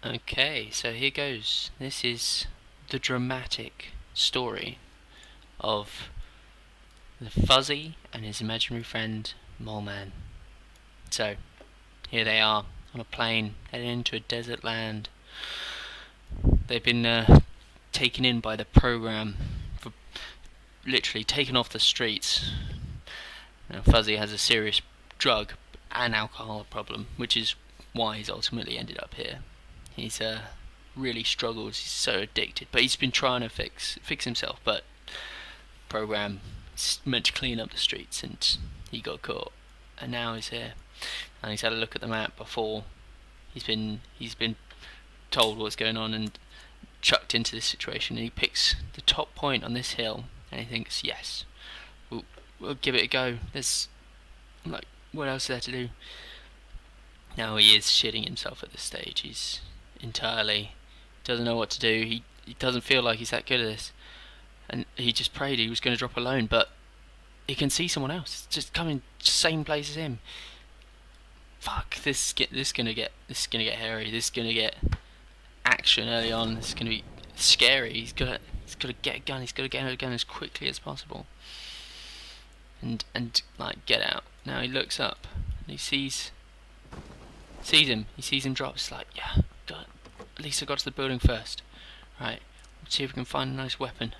Okay, so here goes. This is the dramatic story of the Fuzzy and his imaginary friend Mole Man. So, here they are on a plane heading into a desert land. They've been taken in by the program, for literally taken off the streets. Now, Fuzzy has a serious drug and alcohol problem, which is why he's ultimately ended up here. He's really struggles. He's so addicted, but he's been trying to fix himself. But program is meant to clean up the streets, and he got caught, and now he's here. And he's had a look at the map before. He's been told what's going on and chucked into this situation. And he picks the top point on this hill, and he thinks, yes, we'll give it a go. There's like, what else is there to do? Now he is shitting himself at this stage. He's entirely doesn't know what to do. He doesn't feel like he's that good at this, and he just prayed he was going to drop alone, but he can see someone else just coming same place as him. Fuck, this gonna get hairy. This is gonna get action early on. This is gonna be scary. He's gotta get a gun. He's gotta get a gun as quickly as possible, and like get out. Now he looks up and he sees him. He sees him drop. It's like, yeah, at least I got to the building first. Right, let's see if we can find a nice weapon.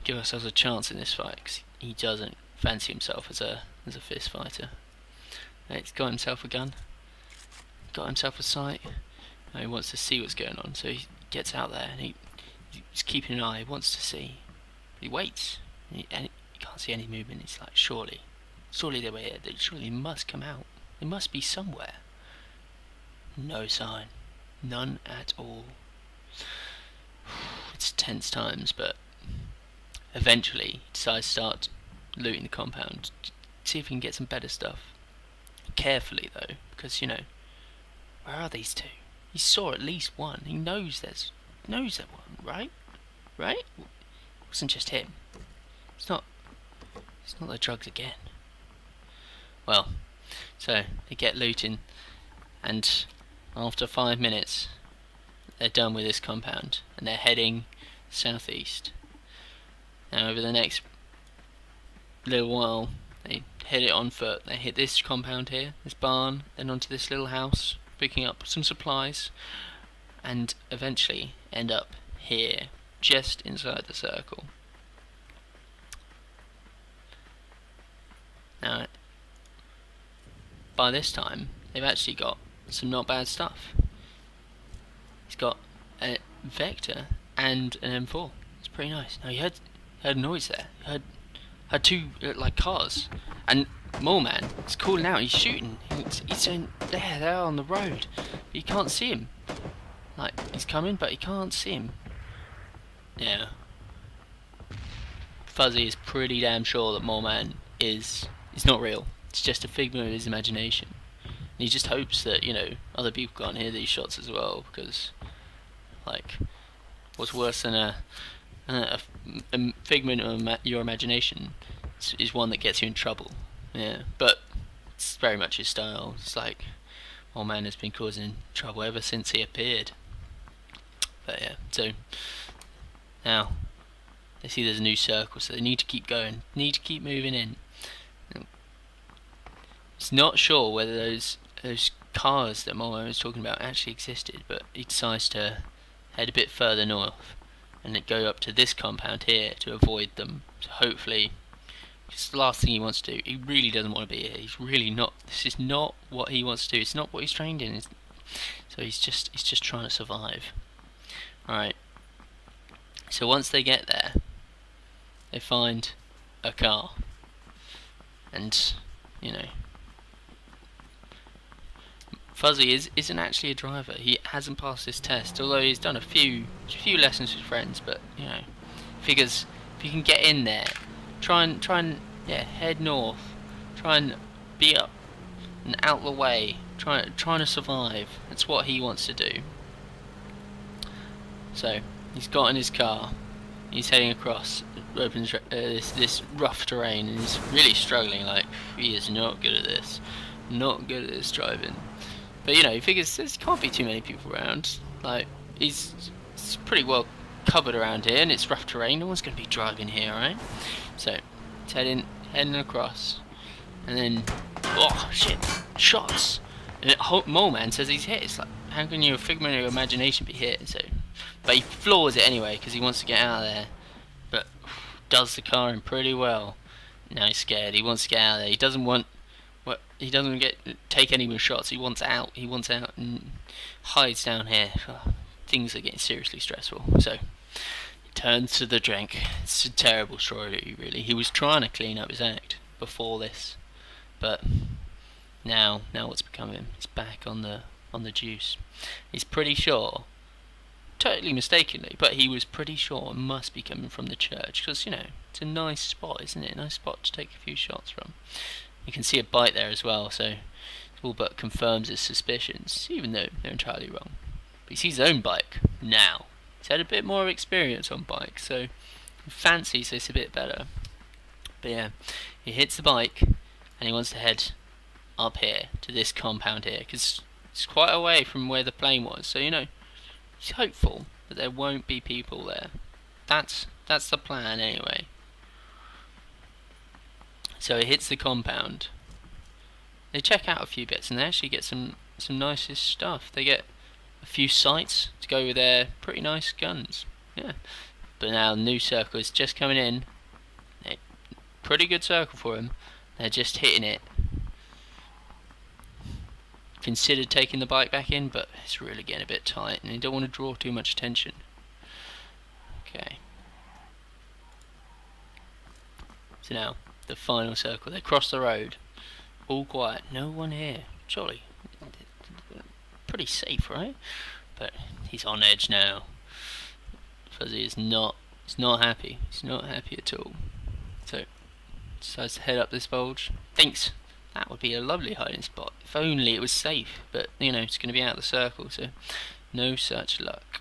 Give ourselves a chance in this fight, because he doesn't fancy himself as a fist fighter. Right, he's got himself a gun. Got himself a sight. Now he wants to see what's going on, so he gets out there and he's keeping an eye. He wants to see. But he waits, and he can't see any movement. It's like, surely they were here. Surely they must come out. They must be somewhere. No sign. None at all. It's tense times, but eventually he decides to start looting the compound. See if he can get some better stuff. Carefully though, because where are these two? He saw at least one. He knows there's one, right? Right? It wasn't just him. It's not the drugs again. Well, so they get looting, and after 5 minutes they're done with this compound and they're heading southeast. Now over the next little while they hit it on foot. They hit this compound here, this barn, then onto this little house, picking up some supplies, and eventually end up here, just inside the circle. Now, by this time, they've actually got some not bad stuff. He's got a Vector and an M4. It's pretty nice. Now you heard a noise there. You heard two like cars, and Mole Man is calling out. He's shooting. He's saying they're on the road. But you can't see him. Like, he's coming, but you can't see him. Yeah. Fuzzy is pretty damn sure that Mole Man is not real. It's just a figment of his imagination. And he just hopes that other people can't hear these shots as well, because like, what's worse than a figment of your imagination is one that gets you in trouble. Yeah, but it's very much his style. It's like, Mole Man has been causing trouble ever since he appeared. But yeah, so now they see there's a new circle, so they need to keep going, need to keep moving in. He's not sure whether those cars that Mole Man was talking about actually existed, but he decides to head a bit further north and then go up to this compound here to avoid them. So hopefully, it's the last thing he wants to do. He really doesn't want to be here. He's really not. This is not what he wants to do. It's not what he's trained in. So he's just trying to survive. All right. So once they get there, they find a car, and Fuzzy isn't actually a driver. He hasn't passed his test, although he's done a few lessons with friends. But figures if you can get in there, try and head north, try and be up and out the way, trying to survive. That's what he wants to do. So he's got in his car. He's heading across this rough terrain, and he's really struggling. Like, he is not good at this. Not good at this driving. But you know, he figures there can't be too many people around. Like, it's pretty well covered around here, and it's rough terrain. No one's going to be driving here, right? So, he's heading across, and then, oh shit, shots. And Mole Man says he's hit. It's like, how can you, a figment of your imagination, be hit? So, but he floors it anyway because he wants to get out of there. But does the car in pretty well. Now he's scared. He wants to get out of there. He doesn't want. He doesn't take any more shots. He wants out. He wants out and hides down here. Oh, things are getting seriously stressful. So he turns to the drink. It's a terrible story, really. He was trying to clean up his act before this, but now what's become of him? He's back on the juice. He's pretty sure, totally mistakenly, but he was pretty sure it must be coming from the church because you know it's a nice spot, isn't it? A nice spot to take a few shots from. You can see a bike there as well, so it all but confirms his suspicions, even though they're entirely wrong. But he sees his own bike now. He's had a bit more experience on bikes, so he fancies this a bit better. But yeah, he hits the bike, and he wants to head up here, to this compound here, because it's quite away from where the plane was, so you know, he's hopeful that there won't be people there. That's the plan anyway. So he hits the compound. They check out a few bits and they actually get some nicest stuff. They get a few sights to go with their pretty nice guns. Yeah. But now the new circle is just coming in. Pretty good circle for them. They're just hitting it. Considered taking the bike back in, but it's really getting a bit tight and they don't want to draw too much attention. Okay. So now the final circle. They cross the road. All quiet. No one here. Surely. Pretty safe, right? But he's on edge now. Fuzzy is not. He's not happy. He's not happy at all. So decides to head up this bulge. Thinks that would be a lovely hiding spot. If only it was safe. But you know it's going to be out of the circle. So no such luck.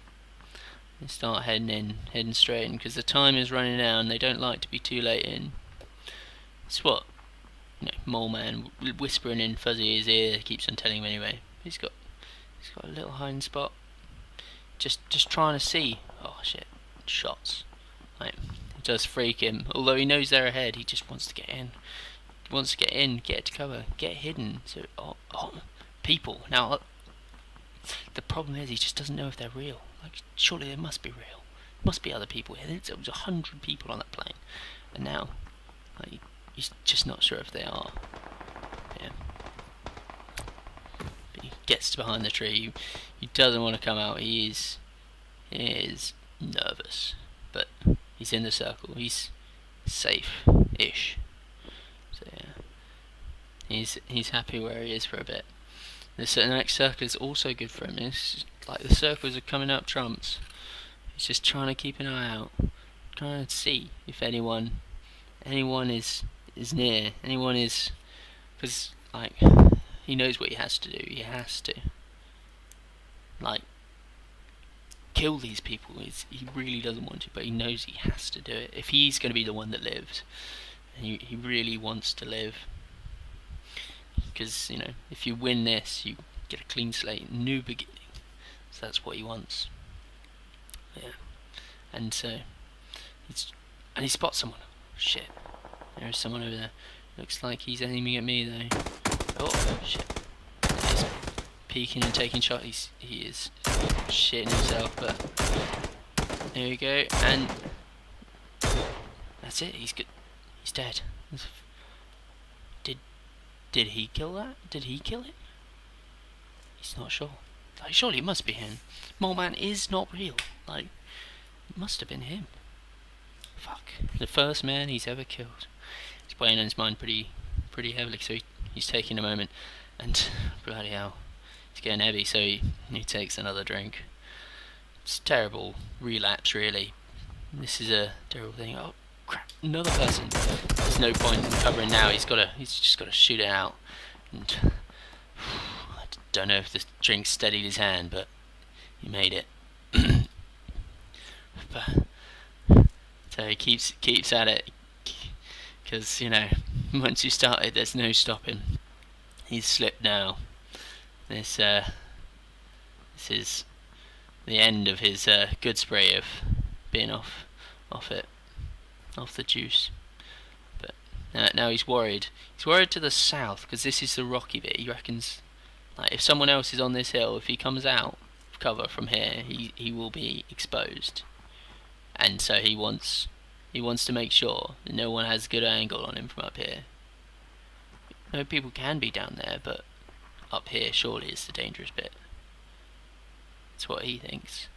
They start heading straight in because the time is running out and they don't like to be too late in. It's what, you know, Mole Man whispering in Fuzzy's ear keeps on telling him anyway. He's got a little hiding spot. Just trying to see. Oh shit! Shots. Right. It does freak him. Although he knows they're ahead, he just wants to get in. He wants to get in, get to cover, get hidden. So people. Now the problem is he just doesn't know if they're real. Like surely they must be real. There must be other people here. There was 100 people on that plane, and now like. He's just not sure if they are. Yeah. But he gets behind the tree. He doesn't want to come out. He is nervous. But he's in the circle. He's safe-ish. So yeah. He's happy where he is for a bit. The next circle is also good for him. It's like the circles are coming up trumps. He's just trying to keep an eye out. Trying to see if anyone is near, anyone is, because like he knows what he has to do. He has to like kill these people. He really doesn't want to, but he knows he has to do it if he's going to be the one that lives. And he really wants to live because you know if you win this, you get a clean slate, new beginning. So that's what he wants. Yeah, and so he spots someone. Shit. There's someone over there. Looks like he's aiming at me though. Oh shit. He's peeking and taking shots. He is shitting himself, but there we go. And that's it. He's good. He's dead. Did he kill that? Did he kill it? He's not sure. Like surely it must be him. Mole Man is not real. Like it must have been him. Fuck. The first man he's ever killed. He's weighing on his mind pretty heavily, so he's taking a moment, and bloody hell, he's getting heavy, so he takes another drink. It's a terrible relapse, really. This is a terrible thing. Oh crap! Another person. There's no point in covering now. He's just got to shoot it out. And I don't know if the drink steadied his hand, but he made it. So he keeps at it, because you know once you started, there's no stopping. He's slipped now. This this is the end of his good spray of being off the juice. But now he's worried. He's worried to the south because this is the rocky bit. He reckons, like, if someone else is on this hill, if he comes out of cover from here, he will be exposed. And so he wants to make sure that no one has a good angle on him from up here. No, people can be down there, but up here surely is the dangerous bit. That's what he thinks.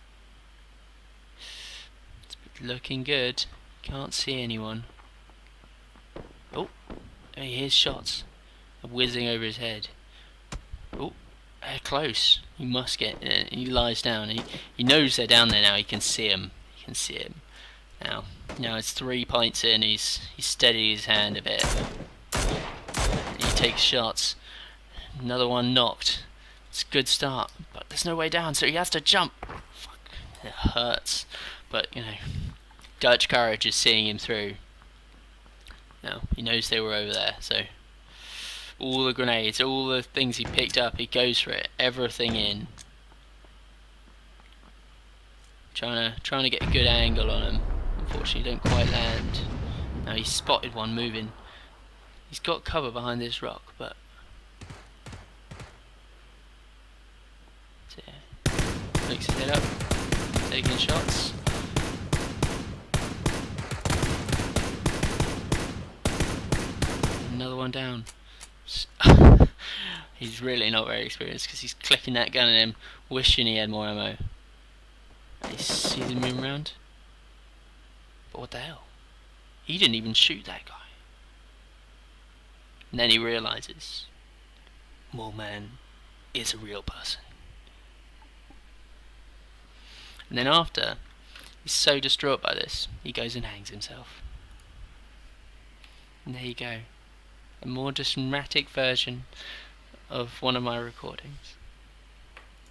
It's looking good. Can't see anyone. Oh, he hears shots whizzing over his head. Oh, they're close. He must get. He lies down. He knows they're down there now. He can see him. He can see him. Now it's 3 pints in. He's steadied his hand a bit. He takes shots. Another one knocked. It's a good start, but there's no way down, so he has to jump. Fuck, it hurts, but you know, Dutch courage is seeing him through. Now he knows they were over there, so all the grenades, all the things he picked up, he goes for it. Everything in. Trying to get a good angle on him. Unfortunately, don't quite land. Now he's spotted one moving. He's got cover behind this rock, but picks his head up, taking shots. Another one down. He's really not very experienced because he's clicking that gun at him, wishing he had more ammo. He sees him moving around. But what the hell? He didn't even shoot that guy. And then he realizes Mole Man is a real person. And then after, he's so distraught by this, he goes and hangs himself. And there you go. A more dramatic version of one of my recordings.